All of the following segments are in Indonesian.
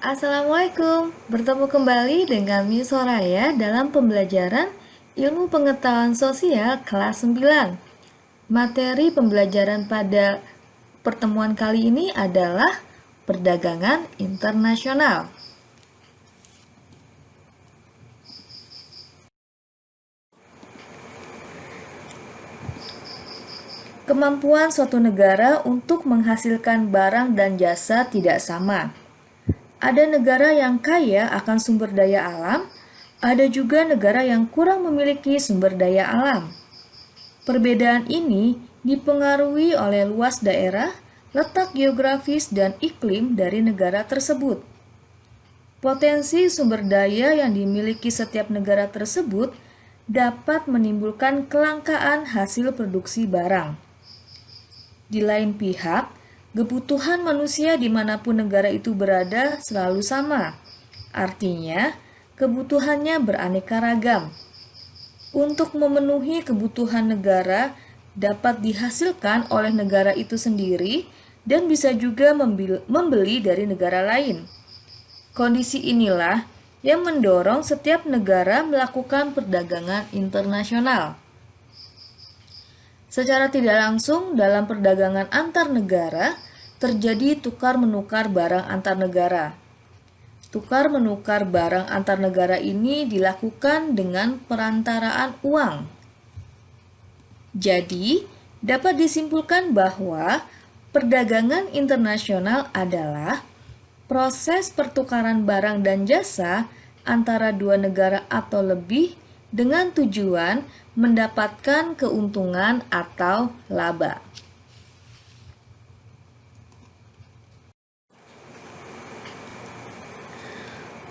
Assalamualaikum, bertemu kembali dengan Miss Soraya dalam pembelajaran Ilmu Pengetahuan Sosial kelas 9. Materi pembelajaran pada pertemuan kali ini adalah perdagangan internasional. Kemampuan suatu negara untuk menghasilkan barang dan jasa tidak sama. Ada negara yang kaya akan sumber daya alam, ada juga negara yang kurang memiliki sumber daya alam. Perbedaan ini dipengaruhi oleh luas daerah, letak geografis, dan iklim dari negara tersebut. Potensi sumber daya yang dimiliki setiap negara tersebut dapat menimbulkan kelangkaan hasil produksi barang. Di lain pihak, kebutuhan manusia dimanapun negara itu berada selalu sama. Artinya, kebutuhannya beraneka ragam. Untuk memenuhi kebutuhan negara dapat dihasilkan oleh negara itu sendiri dan bisa juga membeli dari negara lain. Kondisi inilah yang mendorong setiap negara melakukan perdagangan internasional. Secara tidak langsung dalam perdagangan antar negara terjadi tukar-menukar barang antar negara. Tukar-menukar barang antar negara ini dilakukan dengan perantaraan uang. Jadi, dapat disimpulkan bahwa perdagangan internasional adalah proses pertukaran barang dan jasa antara dua negara atau lebih dengan tujuan mendapatkan keuntungan atau laba.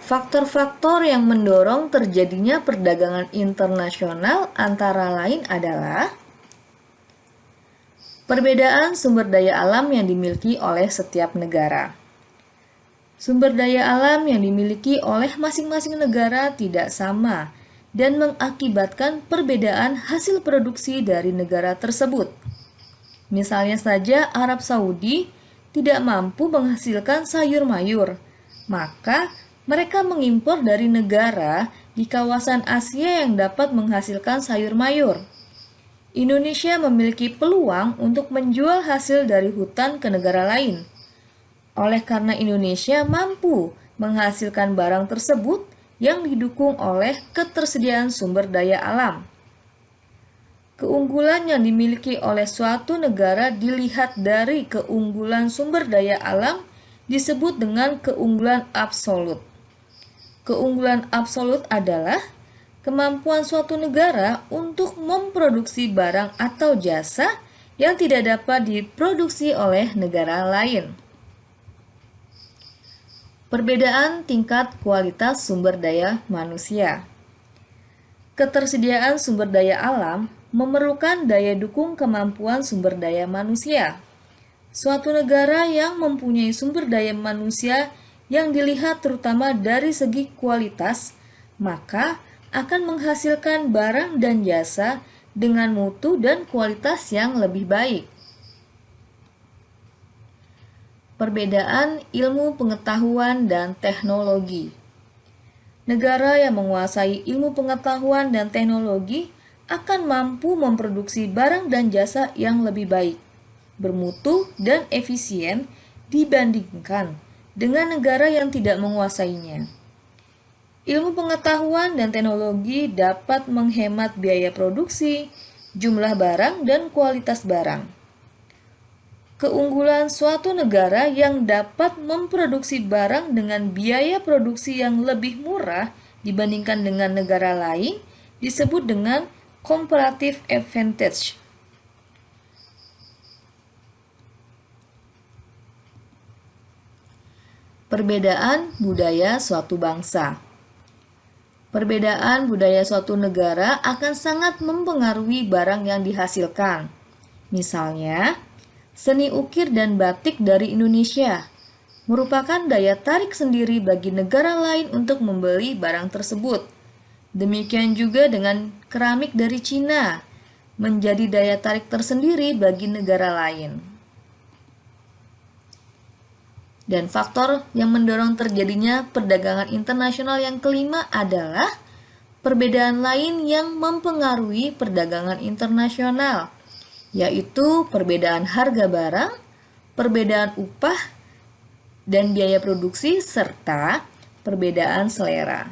Faktor-faktor yang mendorong terjadinya perdagangan internasional antara lain adalah perbedaan sumber daya alam yang dimiliki oleh setiap negara. Sumber daya alam yang dimiliki oleh masing-masing negara tidak sama dan mengakibatkan perbedaan hasil produksi dari negara tersebut. Misalnya saja Arab Saudi tidak mampu menghasilkan sayur mayur, maka mereka mengimpor dari negara di kawasan Asia yang dapat menghasilkan sayur mayur. Indonesia memiliki peluang untuk menjual hasil dari hutan ke negara lain. Oleh karena Indonesia mampu menghasilkan barang tersebut yang didukung oleh ketersediaan sumber daya alam. Keunggulan yang dimiliki oleh suatu negara dilihat dari keunggulan sumber daya alam disebut dengan keunggulan absolut. Keunggulan absolut adalah kemampuan suatu negara untuk memproduksi barang atau jasa yang tidak dapat diproduksi oleh negara lain. Perbedaan tingkat kualitas sumber daya manusia. Ketersediaan sumber daya alam memerlukan daya dukung kemampuan sumber daya manusia. Suatu negara yang mempunyai sumber daya manusia yang dilihat terutama dari segi kualitas, maka akan menghasilkan barang dan jasa dengan mutu dan kualitas yang lebih baik. Perbedaan ilmu pengetahuan dan teknologi. Negara yang menguasai ilmu pengetahuan dan teknologi akan mampu memproduksi barang dan jasa yang lebih baik, bermutu dan efisien dibandingkan dengan negara yang tidak menguasainya. Ilmu pengetahuan dan teknologi dapat menghemat biaya produksi, jumlah barang, dan kualitas barang. Keunggulan suatu negara yang dapat memproduksi barang dengan biaya produksi yang lebih murah dibandingkan dengan negara lain disebut dengan comparative advantage. Perbedaan budaya suatu bangsa. Perbedaan budaya suatu negara akan sangat mempengaruhi barang yang dihasilkan. Misalnya, seni ukir dan batik dari Indonesia merupakan daya tarik sendiri bagi negara lain untuk membeli barang tersebut. Demikian juga dengan keramik dari Cina, menjadi daya tarik tersendiri bagi negara lain. Dan faktor yang mendorong terjadinya perdagangan internasional yang kelima adalah perbedaan lain yang mempengaruhi perdagangan internasional, yaitu perbedaan harga barang, perbedaan upah dan biaya produksi, serta perbedaan selera.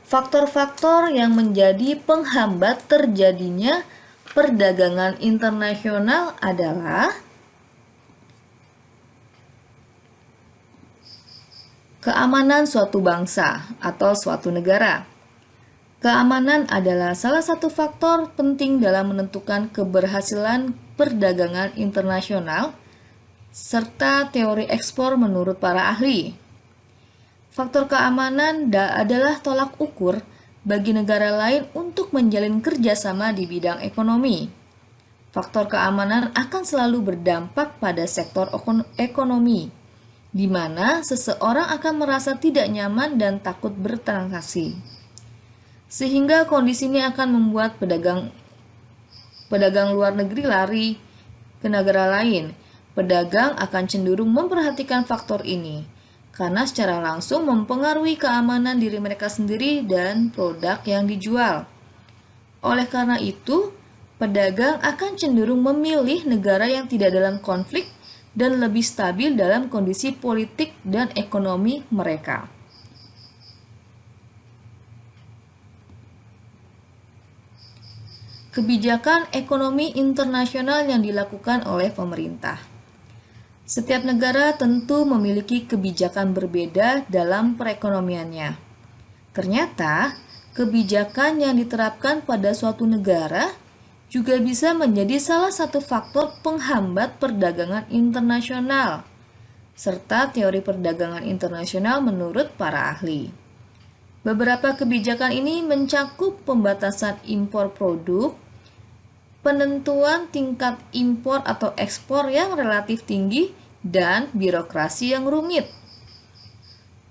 Faktor-faktor yang menjadi penghambat terjadinya perdagangan internasional adalah keamanan suatu bangsa atau suatu negara. Keamanan adalah salah satu faktor penting dalam menentukan keberhasilan perdagangan internasional serta teori ekspor menurut para ahli. Faktor keamanan adalah tolak ukur bagi negara lain untuk menjalin kerjasama di bidang ekonomi. Faktor keamanan akan selalu berdampak pada sektor ekonomi, di mana seseorang akan merasa tidak nyaman dan takut bertransaksi. Sehingga kondisi ini akan membuat pedagang luar negeri lari ke negara lain. Pedagang akan cenderung memperhatikan faktor ini, karena secara langsung mempengaruhi keamanan diri mereka sendiri dan produk yang dijual. Oleh karena itu, pedagang akan cenderung memilih negara yang tidak dalam konflik dan lebih stabil dalam kondisi politik dan ekonomi mereka. Kebijakan ekonomi internasional yang dilakukan oleh pemerintah. Setiap negara tentu memiliki kebijakan berbeda dalam perekonomiannya. Ternyata, kebijakan yang diterapkan pada suatu negara juga bisa menjadi salah satu faktor penghambat perdagangan internasional, serta teori perdagangan internasional menurut para ahli. Beberapa kebijakan ini mencakup pembatasan impor produk, penentuan tingkat impor atau ekspor yang relatif tinggi, dan birokrasi yang rumit.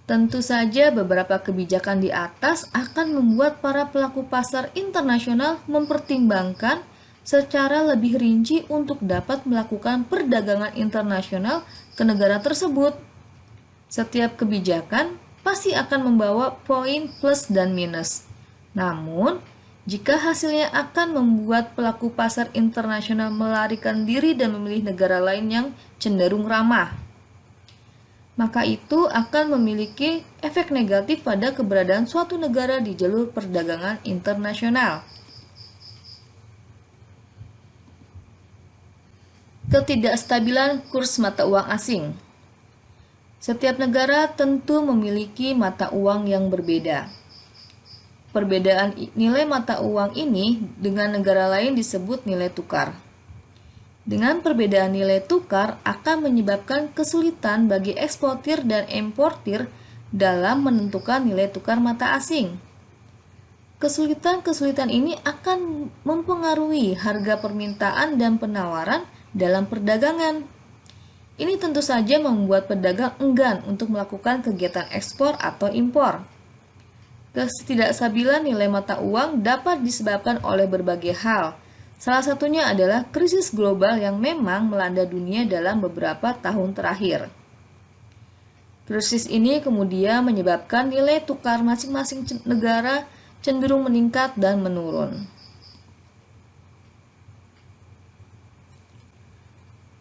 Tentu saja beberapa kebijakan di atas akan membuat para pelaku pasar internasional mempertimbangkan secara lebih rinci untuk dapat melakukan perdagangan internasional ke negara tersebut. Setiap kebijakan pasti akan membawa poin plus dan minus. Namun, jika hasilnya akan membuat pelaku pasar internasional melarikan diri dan memilih negara lain yang cenderung ramah, maka itu akan memiliki efek negatif pada keberadaan suatu negara di jalur perdagangan internasional. Ketidakstabilan kurs mata uang asing. Setiap negara tentu memiliki mata uang yang berbeda. Perbedaan nilai mata uang ini dengan negara lain disebut nilai tukar. Dengan perbedaan nilai tukar akan menyebabkan kesulitan bagi eksportir dan importir dalam menentukan nilai tukar mata asing. Kesulitan-kesulitan ini akan mempengaruhi harga permintaan dan penawaran dalam perdagangan. Ini tentu saja membuat pedagang enggan untuk melakukan kegiatan ekspor atau impor. Ketidakstabilan nilai mata uang dapat disebabkan oleh berbagai hal. Salah satunya adalah krisis global yang memang melanda dunia dalam beberapa tahun terakhir. Krisis ini kemudian menyebabkan nilai tukar masing-masing negara cenderung meningkat dan menurun.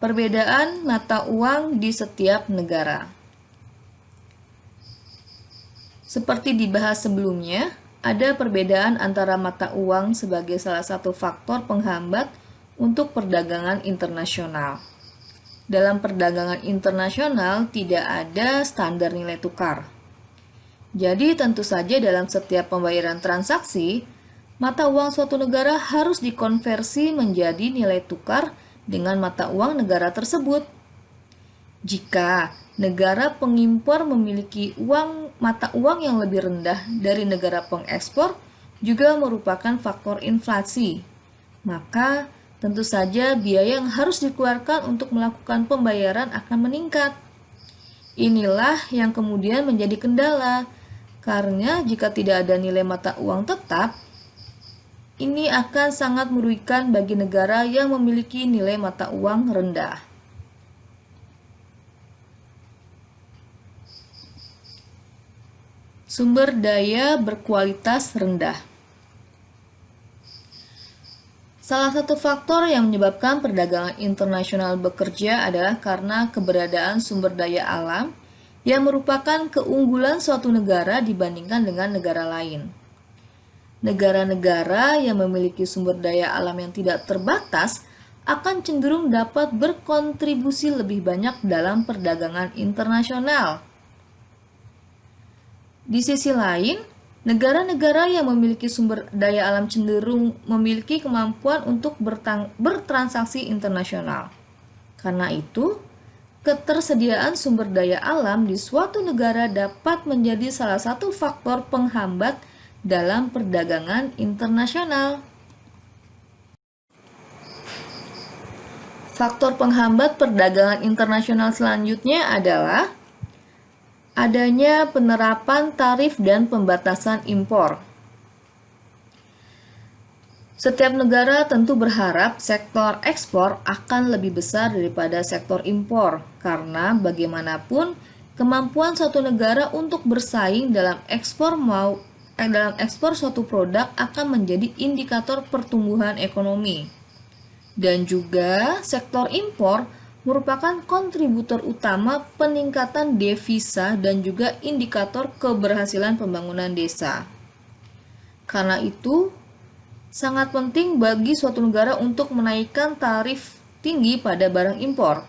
Perbedaan mata uang di setiap negara. Seperti dibahas sebelumnya, ada perbedaan antara mata uang sebagai salah satu faktor penghambat untuk perdagangan internasional. Dalam perdagangan internasional tidak ada standar nilai tukar. Jadi tentu saja dalam setiap pembayaran transaksi, mata uang suatu negara harus dikonversi menjadi nilai tukar dengan mata uang negara tersebut. Jika negara pengimpor memiliki mata uang yang lebih rendah dari negara pengekspor juga merupakan faktor inflasi. Maka tentu saja biaya yang harus dikeluarkan untuk melakukan pembayaran akan meningkat. Inilah yang kemudian menjadi kendala, karena jika tidak ada nilai mata uang tetap, ini akan sangat merugikan bagi negara yang memiliki nilai mata uang rendah. Sumber daya berkualitas rendah. Salah satu faktor yang menyebabkan perdagangan internasional bekerja adalah karena keberadaan sumber daya alam yang merupakan keunggulan suatu negara dibandingkan dengan negara lain. Negara-negara yang memiliki sumber daya alam yang tidak terbatas akan cenderung dapat berkontribusi lebih banyak dalam perdagangan internasional. Di sisi lain, negara-negara yang memiliki sumber daya alam cenderung memiliki kemampuan untuk bertransaksi internasional. Karena itu, ketersediaan sumber daya alam di suatu negara dapat menjadi salah satu faktor penghambat dalam perdagangan internasional. Faktor penghambat perdagangan internasional selanjutnya adalah adanya penerapan tarif dan pembatasan impor. Setiap negara tentu berharap sektor ekspor akan lebih besar daripada sektor impor, karena bagaimanapun kemampuan suatu negara untuk bersaing dalam ekspor suatu produk akan menjadi indikator pertumbuhan ekonomi. Dan juga sektor impor merupakan kontributor utama peningkatan devisa dan juga indikator keberhasilan pembangunan desa. Karena itu, sangat penting bagi suatu negara untuk menaikkan tarif tinggi pada barang impor.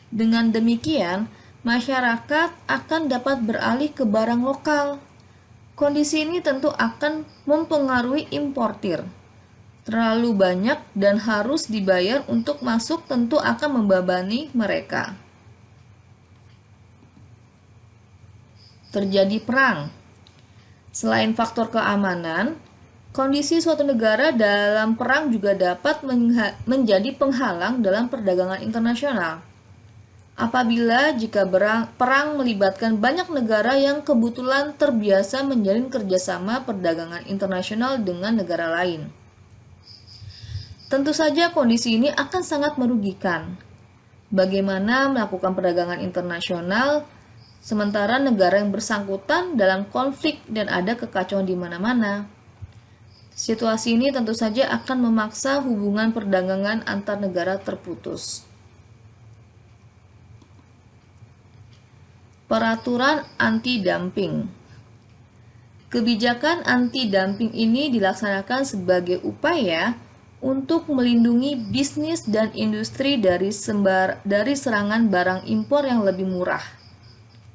Dengan demikian, masyarakat akan dapat beralih ke barang lokal. Kondisi ini tentu akan mempengaruhi importir. Terlalu banyak dan harus dibayar untuk masuk tentu akan membebani mereka. Terjadi perang. Selain faktor keamanan, kondisi suatu negara dalam perang juga dapat menjadi penghalang dalam perdagangan internasional. Apabila jika perang melibatkan banyak negara yang kebetulan terbiasa menjalin kerjasama perdagangan internasional dengan negara lain. Tentu saja kondisi ini akan sangat merugikan. Bagaimana melakukan perdagangan internasional sementara negara yang bersangkutan dalam konflik dan ada kekacauan di mana-mana? Situasi ini tentu saja akan memaksa hubungan perdagangan antar negara terputus. Peraturan anti-dumping. Kebijakan anti-dumping ini dilaksanakan sebagai upaya untuk melindungi bisnis dan industri dari serangan barang impor yang lebih murah.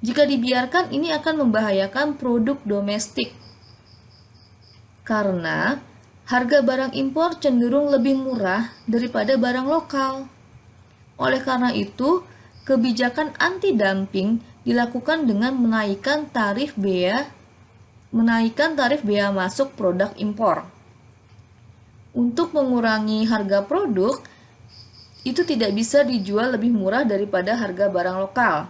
Jika dibiarkan, ini akan membahayakan produk domestik karena harga barang impor cenderung lebih murah daripada barang lokal. Oleh karena itu, kebijakan anti-dumping dilakukan dengan menaikkan tarif bea masuk produk impor. Untuk mengurangi harga produk, itu tidak bisa dijual lebih murah daripada harga barang lokal.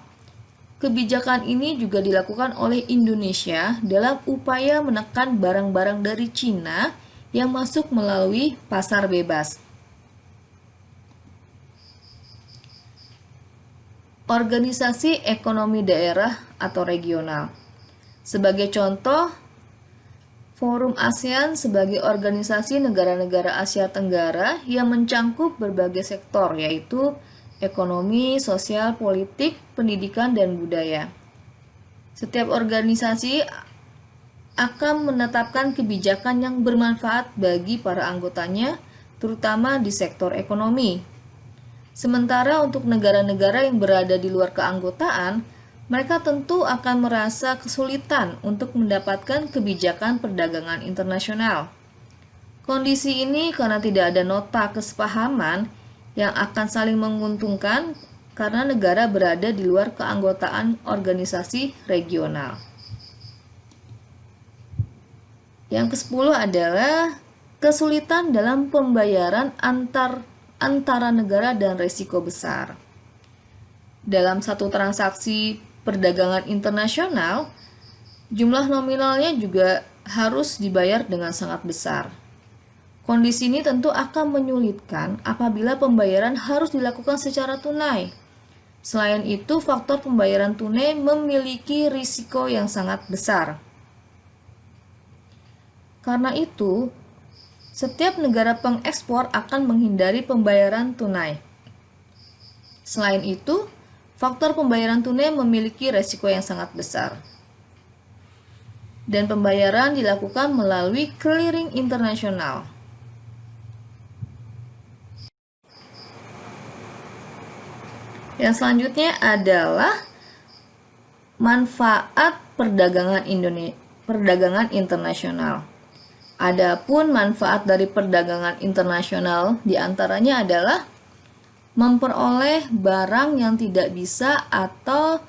Kebijakan ini juga dilakukan oleh Indonesia dalam upaya menekan barang-barang dari Cina yang masuk melalui pasar bebas. Organisasi ekonomi daerah atau regional. Sebagai contoh, Forum ASEAN sebagai organisasi negara-negara Asia Tenggara yang mencangkup berbagai sektor, yaitu ekonomi, sosial, politik, pendidikan, dan budaya. Setiap organisasi akan menetapkan kebijakan yang bermanfaat bagi para anggotanya, terutama di sektor ekonomi. Sementara untuk negara-negara yang berada di luar keanggotaan, mereka tentu akan merasa kesulitan untuk mendapatkan kebijakan perdagangan internasional. Kondisi ini karena tidak ada nota kesepahaman yang akan saling menguntungkan karena negara berada di luar keanggotaan organisasi regional. Yang ke-10 adalah kesulitan dalam pembayaran antara negara dan risiko besar. Dalam satu transaksi perdagangan internasional, jumlah nominalnya juga harus dibayar dengan sangat besar. Kondisi ini tentu akan menyulitkan apabila pembayaran harus dilakukan secara tunai. Selain itu, faktor pembayaran tunai memiliki risiko yang sangat besar. Karena itu, setiap negara pengekspor akan menghindari pembayaran tunai. Selain itu, faktor pembayaran tunai memiliki risiko yang sangat besar. Dan pembayaran dilakukan melalui clearing internasional. Yang selanjutnya adalah manfaat perdagangan internasional. Adapun manfaat dari perdagangan internasional diantaranya adalah memperoleh barang yang tidak bisa atau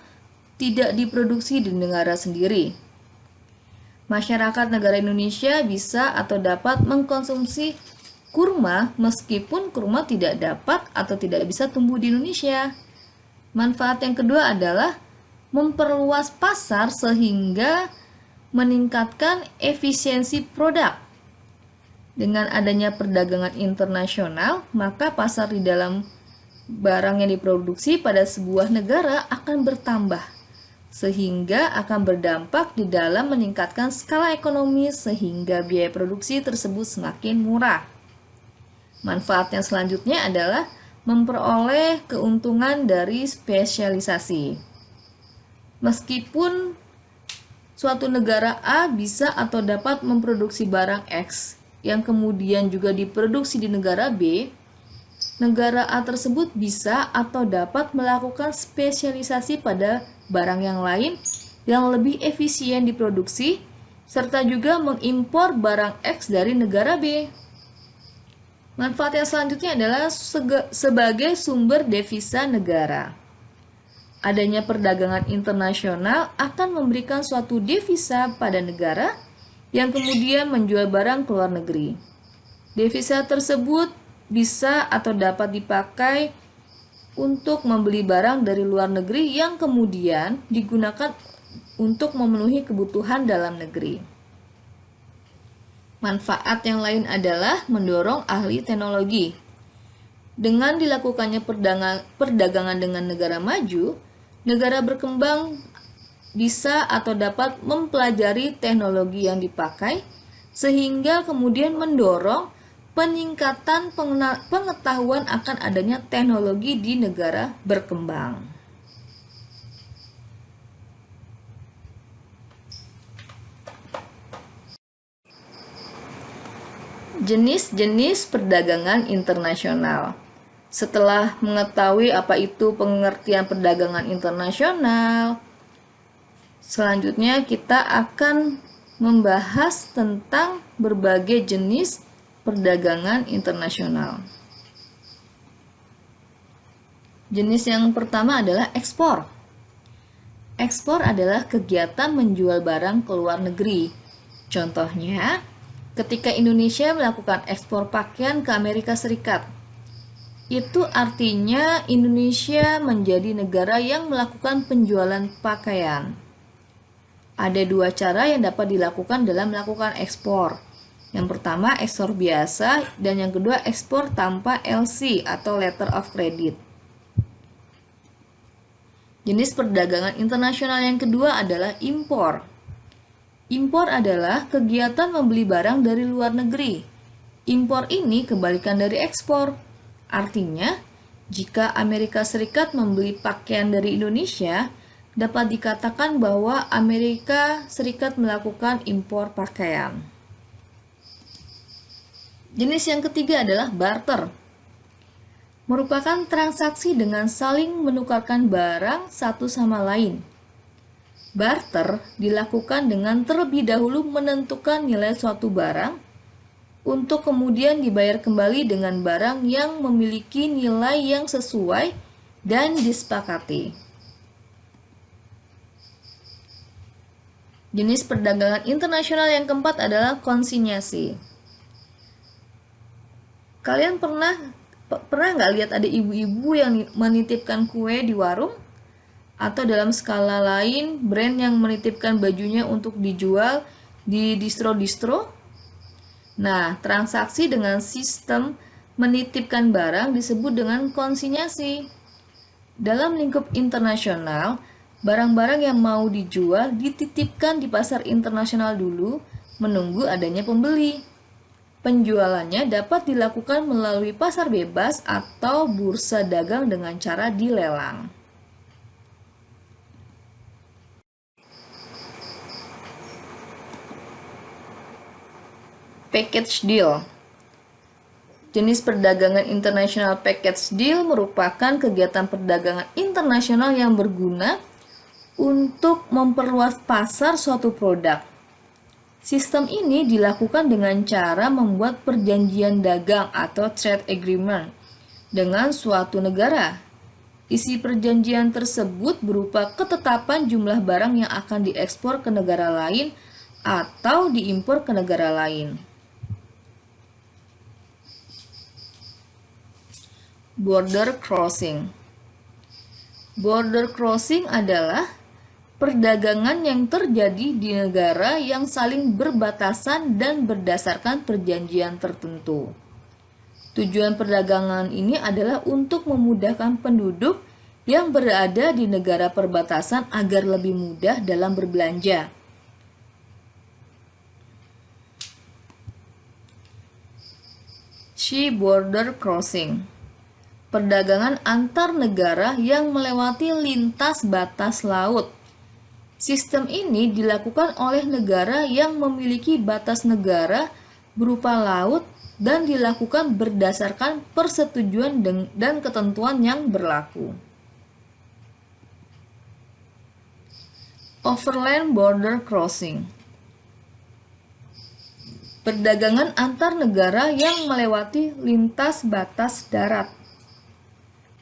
tidak diproduksi di negara sendiri. Masyarakat negara Indonesia bisa atau dapat mengkonsumsi kurma meskipun kurma tidak dapat atau tidak bisa tumbuh di Indonesia. Manfaat yang kedua adalah memperluas pasar sehingga meningkatkan efisiensi produk. Dengan adanya perdagangan internasional, maka pasar di dalam barang yang diproduksi pada sebuah negara akan bertambah, sehingga akan berdampak di dalam meningkatkan skala ekonomi sehingga biaya produksi tersebut semakin murah. Manfaat yang selanjutnya adalah memperoleh keuntungan dari spesialisasi. Meskipun suatu negara A bisa atau dapat memproduksi barang X yang kemudian juga diproduksi di negara B, negara A tersebut bisa atau dapat melakukan spesialisasi pada barang yang lain yang lebih efisien diproduksi, serta juga mengimpor barang X dari negara B. Manfaat yang selanjutnya adalah sebagai sumber devisa negara. Adanya perdagangan internasional akan memberikan suatu devisa pada negara yang kemudian menjual barang ke luar negeri. Devisa tersebut bisa atau dapat dipakai untuk membeli barang dari luar negeri yang kemudian digunakan untuk memenuhi kebutuhan dalam negeri. Manfaat yang lain adalah mendorong ahli teknologi. Dengan dilakukannya perdagangan dengan negara maju, negara berkembang bisa atau dapat mempelajari teknologi yang dipakai, sehingga kemudian mendorong peningkatan pengetahuan akan adanya teknologi di negara berkembang. Jenis-jenis perdagangan internasional. Setelah mengetahui apa itu pengertian perdagangan internasional, selanjutnya kita akan membahas tentang berbagai jenis perdagangan internasional. Jenis yang pertama adalah ekspor. Ekspor adalah kegiatan menjual barang ke luar negeri. Contohnya, ketika Indonesia melakukan ekspor pakaian ke Amerika Serikat, itu artinya Indonesia menjadi negara yang melakukan penjualan pakaian. Ada dua cara yang dapat dilakukan dalam melakukan ekspor. Yang pertama, ekspor biasa, dan yang kedua, ekspor tanpa LC atau Letter of Credit. Jenis perdagangan internasional yang kedua adalah impor. Impor adalah kegiatan membeli barang dari luar negeri. Impor ini kebalikan dari ekspor. Artinya, jika Amerika Serikat membeli pakaian dari Indonesia, dapat dikatakan bahwa Amerika Serikat melakukan impor pakaian. Jenis yang ketiga adalah barter. Merupakan transaksi dengan saling menukarkan barang satu sama lain. Barter dilakukan dengan terlebih dahulu menentukan nilai suatu barang untuk kemudian dibayar kembali dengan barang yang memiliki nilai yang sesuai dan disepakati. Jenis perdagangan internasional yang keempat adalah konsinyasi. Kalian pernah nggak lihat ada ibu-ibu yang menitipkan kue di warung? Atau dalam skala lain, brand yang menitipkan bajunya untuk dijual di distro-distro? Nah, transaksi dengan sistem menitipkan barang disebut dengan konsinyasi. Dalam lingkup internasional, barang-barang yang mau dijual dititipkan di pasar internasional dulu, menunggu adanya pembeli. Penjualannya dapat dilakukan melalui pasar bebas atau bursa dagang dengan cara dilelang. Package deal. Jenis perdagangan internasional package deal merupakan kegiatan perdagangan internasional yang berguna untuk memperluas pasar suatu produk. Sistem ini dilakukan dengan cara membuat perjanjian dagang atau trade agreement dengan suatu negara. Isi perjanjian tersebut berupa ketetapan jumlah barang yang akan diekspor ke negara lain atau diimpor ke negara lain. Border crossing. Border crossing adalah perdagangan yang terjadi di negara yang saling berbatasan dan berdasarkan perjanjian tertentu. Tujuan perdagangan ini adalah untuk memudahkan penduduk yang berada di negara perbatasan agar lebih mudah dalam berbelanja. Sea border crossing. Perdagangan antar negara yang melewati lintas batas laut. Sistem ini dilakukan oleh negara yang memiliki batas negara berupa laut dan dilakukan berdasarkan persetujuan dan ketentuan yang berlaku. Overland border crossing. Perdagangan antar negara yang melewati lintas batas darat.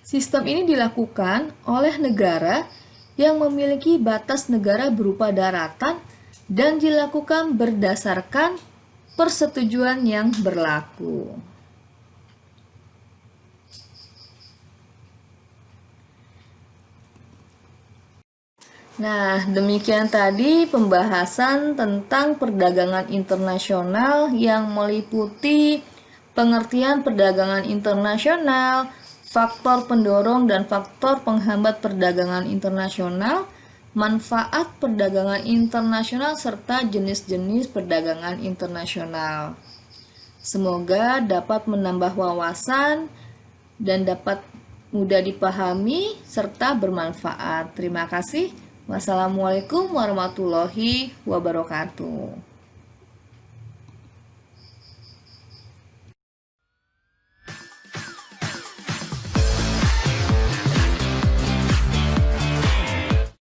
Sistem ini dilakukan oleh negara yang memiliki batas negara berupa daratan dan dilakukan berdasarkan persetujuan yang berlaku. Nah, demikian tadi pembahasan tentang perdagangan internasional yang meliputi pengertian perdagangan internasional, faktor pendorong dan faktor penghambat perdagangan internasional, manfaat perdagangan internasional, serta jenis-jenis perdagangan internasional. Semoga dapat menambah wawasan dan dapat mudah dipahami serta bermanfaat. Terima kasih. Wassalamualaikum warahmatullahi wabarakatuh.